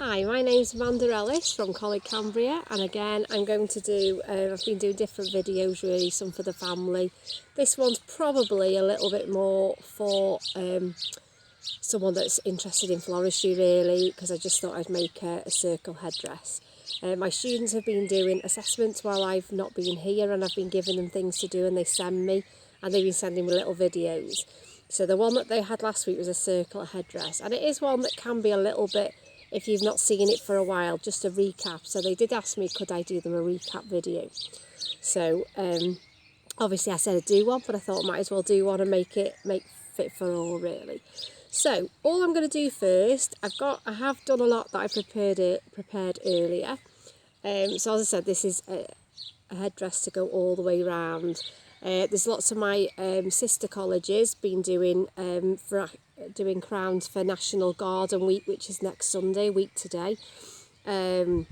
Hi, my name's Amanda Ellis from Coleg Cambria, and again I'm going to do, I've been doing different videos really, some for the family. This one's probably a little bit more for someone that's interested in floristry really, because I just thought I'd make a circle headdress. My students have been doing assessments while I've not been here, and I've been giving them things to do, and they send me, and they've been sending me little videos. So the one that they had last week was a circle headdress, and it is one that can be a little bit, if you've not seen it for a while, just a recap. So they did ask me could I do them a recap video. So obviously I said I'd do one, but I thought I might as well do one and make fit for all really. So all I'm going to do first, I have done a lot that I prepared earlier. So as I said, this is a headdress to go all the way round. There's lots of my sister colleges been doing doing crowns for National Garden Week, which is next Sunday, week today. So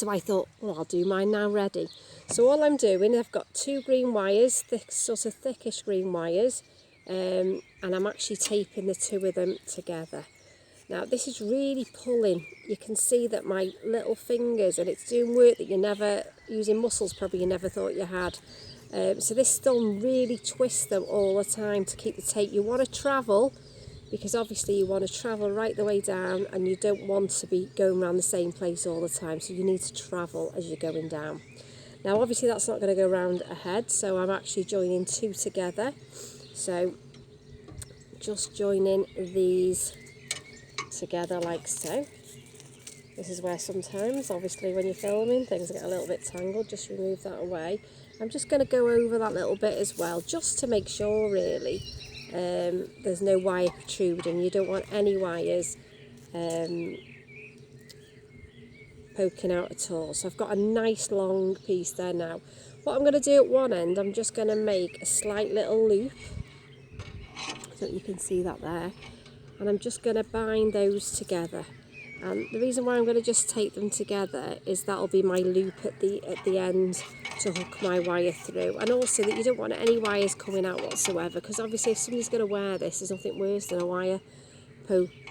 I thought, well, I'll do mine now ready. So all I'm doing, I've got 2 green wires, sort of thickish green wires, and I'm actually taping the 2 of them together. Now this is really pulling. You can see that my little fingers, and it's doing work that you never, using muscles probably you never thought you had. So this thumb really twists them all the time to keep the tape. You want to travel, because obviously you want to travel right the way down, and you don't want to be going around the same place all the time, so you need to travel as you're going down. Now obviously that's not going to go round a head, so I'm actually joining 2 together. So just joining these together like so. This is where sometimes, obviously when you're filming, things get a little bit tangled. Just remove that away. I'm just going to go over that little bit as well, just to make sure really there's no wire protruding. You don't want any wires poking out at all. So I've got a nice long piece there now. What I'm going to do at one end, I'm just going to make a slight little loop, so that you can see that there. And I'm just going to bind those together. And the reason why I'm going to just tape them together is that'll be my loop at the end to hook my wire through. And also that you don't want any wires coming out whatsoever, because obviously if somebody's going to wear this, there's nothing worse than a wire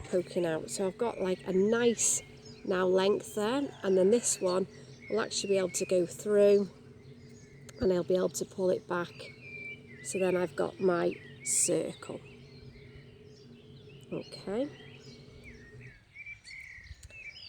poking out. So I've got like a nice now length there, and then this one will actually be able to go through, and I'll be able to pull it back. So then I've got my circle. Okay.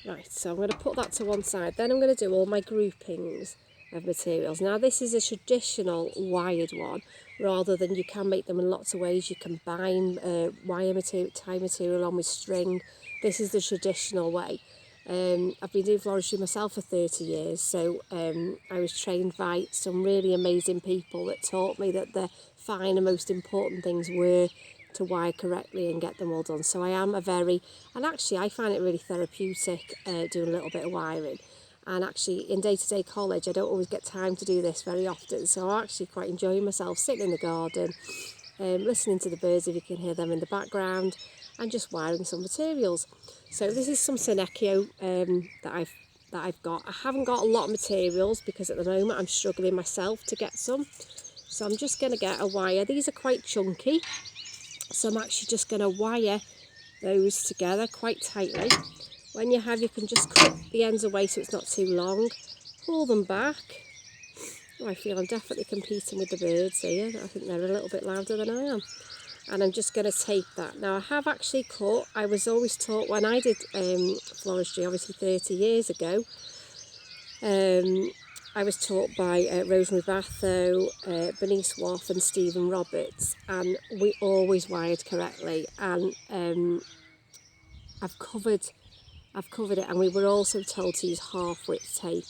Right, so I'm going to put that to one side. Then I'm going to do all my groupings of materials. Now this is a traditional wired one, rather than, you can make them in lots of ways. You can bind wire material, tie material on with string. This is the traditional way. I've been doing floristry myself for 30 years, so I was trained by some really amazing people that taught me that the fine and most important things were to wire correctly and get them all done. So I am and actually I find it really therapeutic doing a little bit of wiring. And actually in day-to-day college I don't always get time to do this very often, so I'm actually quite enjoying myself sitting in the garden, listening to the birds if you can hear them in the background, and just wiring some materials. So this is some Senecchio that I've got. I haven't got a lot of materials because at the moment I'm struggling myself to get some. So I'm just going to get a wire. These are quite chunky, so I'm actually just going to wire those together quite tightly. When you can just cut the ends away so it's not too long. Pull them back. Oh, I feel I'm definitely competing with the birds here. I think they're a little bit louder than I am. And I'm just going to tape that. Now I have actually cut, I was always taught when I did floristry, obviously 30 years ago, I was taught by Rosemary Batho, Bernice Waugh and Stephen Roberts, and we always wired correctly. And I've covered it, and we were also told to use half-width tape.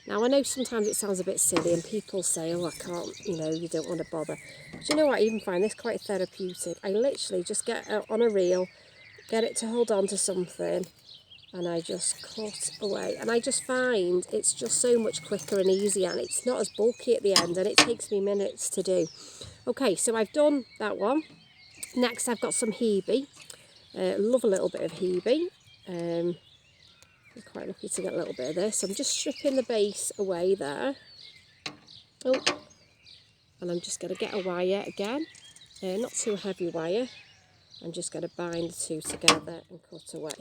Now I know sometimes it sounds a bit silly and people say, oh I can't, you don't want to bother. But you know what, I even find this quite therapeutic. I literally just get it on a reel, get it to hold on to something, and I just cut away. And I just find it's just so much quicker and easier, and it's not as bulky at the end, and it takes me minutes to do. Okay, so I've done that one. Next I've got some hebe. Love a little bit of hebe. I'm quite lucky to get a little bit of this. I'm just stripping the base away there. Oh, and I'm just going to get a wire again. Not too heavy wire. I'm just going to bind the 2 together and cut away.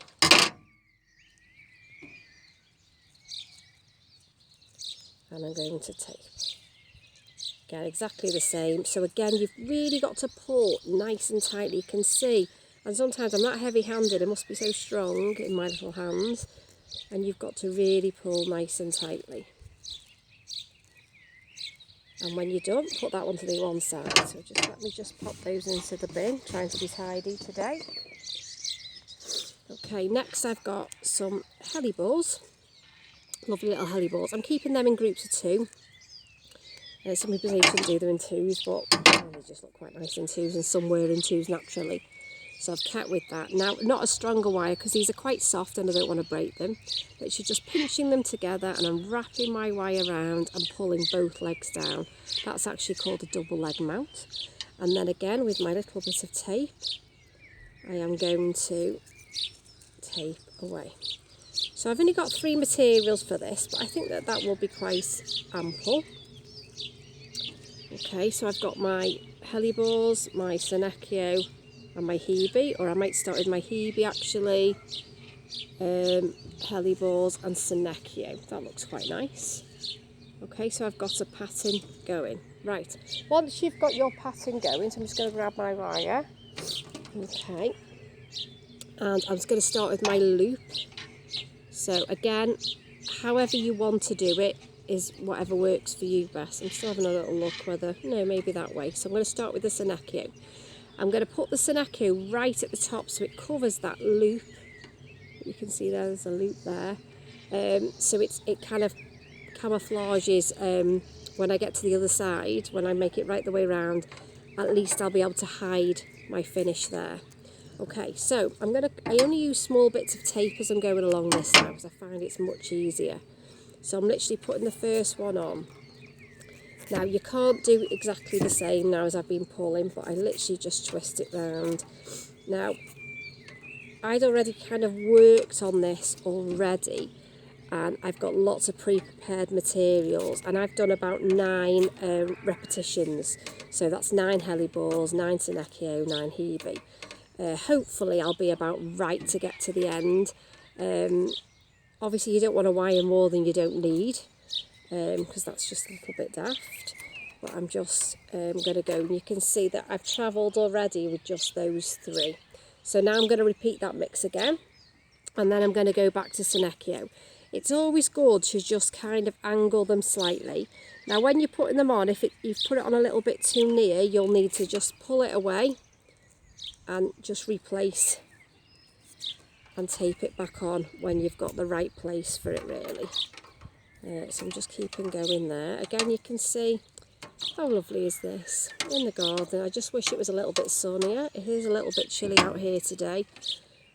and I'm going to tape. Again, exactly the same. So again, you've really got to pull nice and tightly. You can see, and sometimes I'm not heavy-handed, I must be so strong in my little hands, and you've got to really pull nice and tightly. And when you're done, put that one to the one side. So just let me just pop those into the bin, trying to be tidy today. Okay, next I've got some hellebores, lovely little hellebores. I'm keeping them in groups of 2. Some people say you shouldn't do them in 2s, but they just look quite nice in 2s, and some were in 2s naturally. So I've kept with that. Now, not a stronger wire because these are quite soft and I don't want to break them. But you're just pinching them together, and I'm wrapping my wire around and pulling both legs down. That's actually called a double leg mount. And then again, with my little bit of tape, I am going to tape away. So I've only got 3 materials for this, but I think that that will be quite ample. Okay, so I've got my hellebores, my Senecio and my hebe, or I might start with my hebe actually, hellebores and Senecio. That looks quite nice. Okay, so I've got a pattern going. Right, once you've got your pattern going, so I'm just going to grab my wire. Okay, and I'm just going to start with my loop. So again, however you want to do it is whatever works for you best. I'm still having a little look whether, no, maybe that way. So I'm going to start with the Senecio. I'm going to put the Senecio right at the top so it covers that loop. You can see there's a loop there. So it kind of camouflages when I get to the other side, when I make it right the way around, at least I'll be able to hide my finish there. Okay, so I only use small bits of tape as I'm going along this now because I find it's much easier. So I'm literally putting the first one on. Now you can't do exactly the same now as I've been pulling, but I literally just twist it round. Now, I'd already kind of worked on this already, and I've got lots of pre-prepared materials, and I've done about 9 repetitions. So that's 9 hellebores, 9 Senecio, 9 hebe. Hopefully I'll be about right to get to the end. Obviously you don't want to wire more than you don't need, because that's just a little bit daft. But I'm just going to go, and you can see that I've travelled already with just those 3. So now I'm going to repeat that mix again, and then I'm going to go back to Senecio. It's always good to just kind of angle them slightly. Now when you're putting them on, if you've put it on a little bit too near, you'll need to just pull it away and just replace and tape it back on when you've got the right place for it really. So I'm just keeping going there. Again, you can see how lovely is this in the garden. I just wish it was a little bit sunnier. It is a little bit chilly out here today.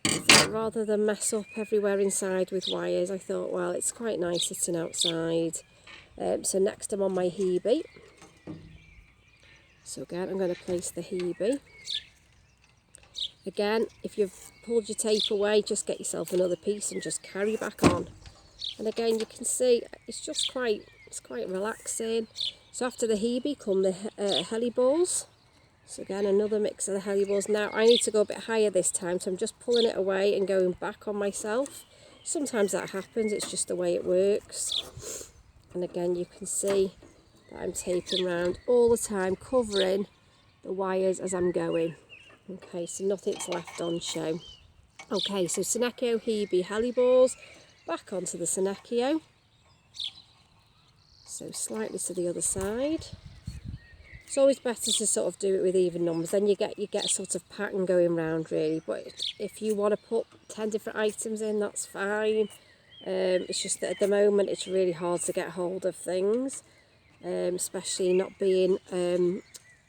I thought rather than mess up everywhere inside with wires, I thought, well, it's quite nice sitting outside. So next I'm on my hebe. So again, I'm going to place the hebe. Again, if you've pulled your tape away, just get yourself another piece and just carry back on. And again, you can see it's quite relaxing. So after the hebe come the hellebores. So again, another mix of the hellebores. Now I need to go a bit higher this time, so I'm just pulling it away and going back on myself. Sometimes that happens, it's just the way it works. And again, you can see that I'm taping around all the time, covering the wires as I'm going. Okay, so nothing's left on show. Okay, so Senecio, hebe, hellebores, back onto the Senecio. So slightly to the other side. It's always better to sort of do it with even numbers, then you get a sort of pattern going round really. But if you want to put 10 different items in, that's fine. It's just that at the moment it's really hard to get hold of things, especially not being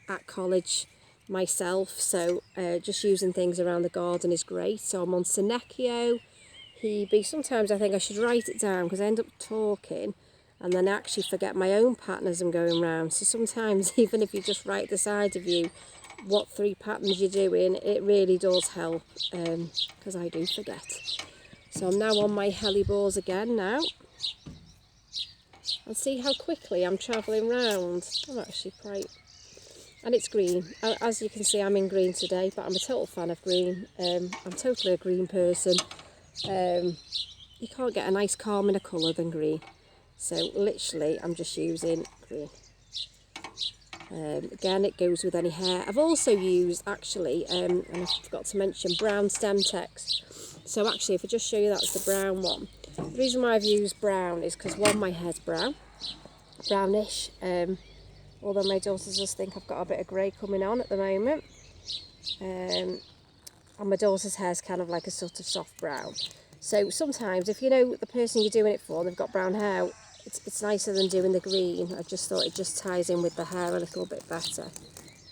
at college myself, so just using things around the garden is great. So I'm on Senecio, hebe. Sometimes I think I should write it down because I end up talking and then I actually forget my own pattern as I'm going round. So sometimes even if you just write the side of you what 3 patterns you're doing, it really does help, because I do forget. So I'm now on my hellebores again now, and see how quickly I'm travelling round. I'm actually quite... And it's green. As you can see, I'm in green today, but I'm a total fan of green. I'm totally a green person. You can't get a nice calmer colour than green. So literally I'm just using green. Again, it goes with any hair. I've also used actually, and I forgot to mention, brown stem text. So actually, if I just show you, that's the brown one. The reason why I've used brown is because one, my hair's brownish, although my daughters just think I've got a bit of grey coming on at the moment. And my daughter's hair's kind of like a sort of soft brown. So sometimes if you know the person you're doing it for, they've got brown hair, it's nicer than doing the green. I just thought it just ties in with the hair a little bit better.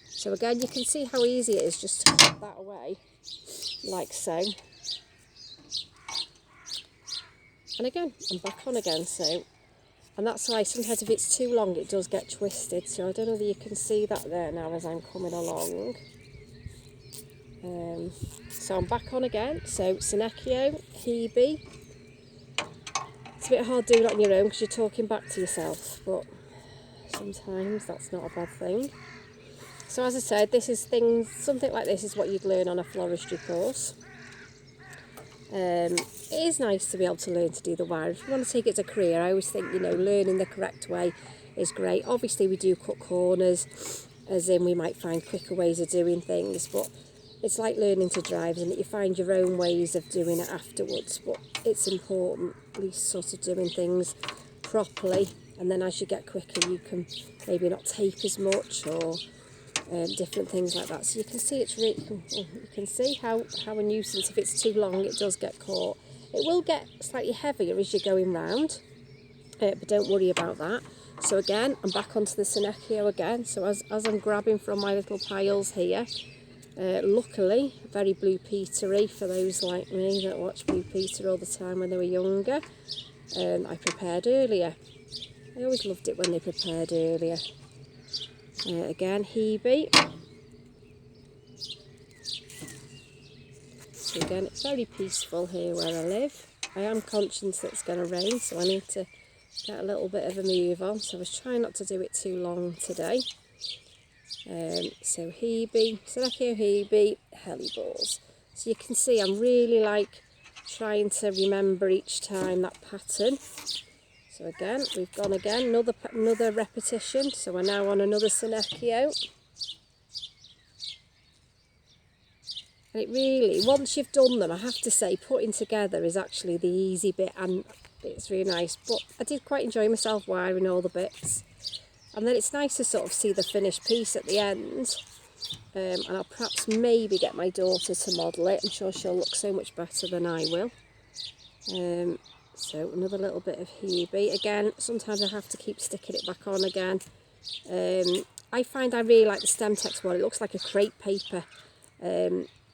So again, you can see how easy it is just to cut that away, like so. And again, I'm back on again, so. And that's why sometimes if it's too long, it does get twisted. So I don't know whether you can see that there now as I'm coming along. So I'm back on again. So Senecio, Hebe. It's a bit hard doing it on your own because you're talking back to yourself, but sometimes that's not a bad thing. So as I said, this is something like this is what you'd learn on a floristry course. It is nice to be able to learn to do the wire. If you want to take it as a career, I always think, learning the correct way is great. Obviously we do cut corners, as in we might find quicker ways of doing things, but it's like learning to drive, and you find your own ways of doing it afterwards. But it's important, at least sort of doing things properly, and then as you get quicker you can maybe not tape as much or different things like that. So you can see it's really, you can see how a nuisance, if it's too long, it does get caught. It will get slightly heavier as you're going round, but don't worry about that. So again, I'm back onto the Senecio again. So as I'm grabbing from my little piles here, luckily very Blue Petery for those like me that watch Blue Peter all the time when they were younger. I prepared earlier. I always loved it when they prepared earlier. Again, Hebe. So again, it's very peaceful here where I live. I am conscious that it's going to rain, so I need to get a little bit of a move on. So I was trying not to do it too long today. So Hebe, Senecio Hebe, Hellebor's. So you can see I'm really like trying to remember each time that pattern. So again, we've gone again, another repetition. So we're now on another Senecio. And it really, once you've done them, I have to say, putting together is actually the easy bit, and it's really nice. But I did quite enjoy myself wiring all the bits. And then it's nice to sort of see the finished piece at the end. And I'll perhaps maybe get my daughter to model it. I'm sure she'll look so much better than I will. So another little bit of Hebe. Again, sometimes I have to keep sticking it back on again. I find I really like the stem text one. It looks like a crepe paper.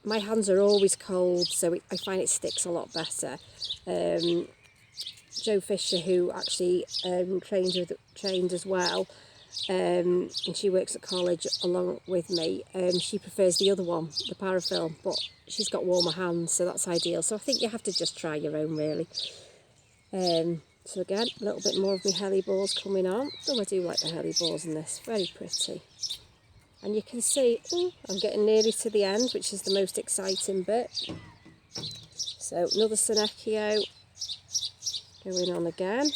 My hands are always cold, so I find it sticks a lot better. Jo Fisher, who actually trained as well, and she works at college along with me, she prefers the other one, the parafilm, but she's got warmer hands, so that's ideal. So I think you have to just try your own, really. So again, a little bit more of my Hellebor's coming on. Oh, I do like the Hellebor's in this, very pretty. And you can see, I'm getting nearly to the end, which is the most exciting bit. So another Senecio going on again.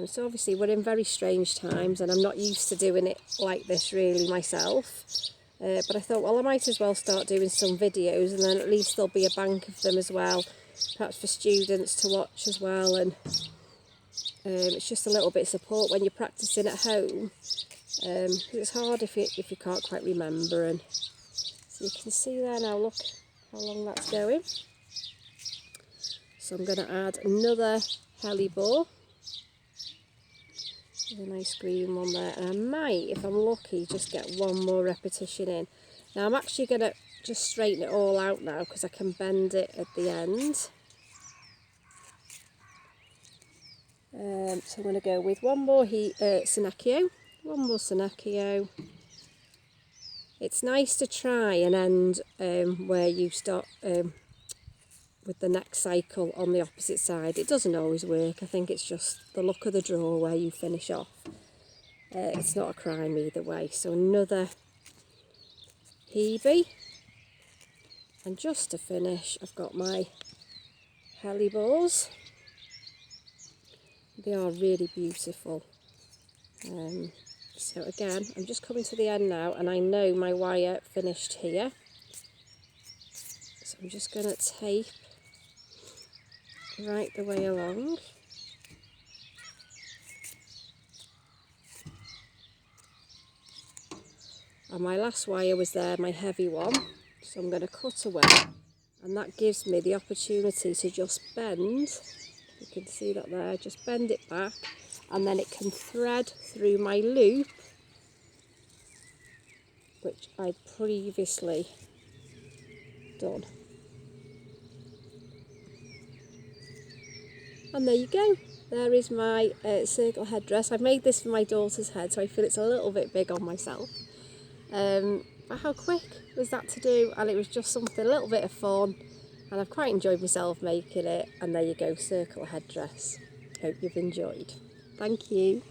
So obviously we're in very strange times, and I'm not used to doing it like this really myself. But I thought, well, I might as well start doing some videos, and then at least there'll be a bank of them as well, perhaps for students to watch as well. And it's just a little bit of support when you're practicing at home. It's hard if you can't quite remember. And so you can see there now, look how long that's going. So I'm going to add another Hellebore. There's a nice green one there, and I might, if I'm lucky, just get one more repetition in. Now I'm actually going to just straighten it all out now, because I can bend it at the end. So I'm going to go with one more Senecio. One more Senecio. It's nice to try and end where you start with the next cycle on the opposite side. It doesn't always work. I think it's just the look of the draw where you finish off. It's not a crime either way. So another Hebe. And just to finish, I've got my Hellebor's. They are really beautiful. So again, I'm just coming to the end now, and I know my wire finished here. So I'm just going to tape right the way along. And my last wire was there, my heavy one. So I'm going to cut away, and that gives me the opportunity to just bend. You can see that there, just bend it back, and then it can thread through my loop, which I'd previously done. And there you go. There is my circle headdress. I've made this for my daughter's head, so I feel it's a little bit big on myself. But how quick was that to do? And it was just something, a little bit of fun. And I've quite enjoyed myself making it. And there you go, circle headdress. Hope you've enjoyed. Thank you.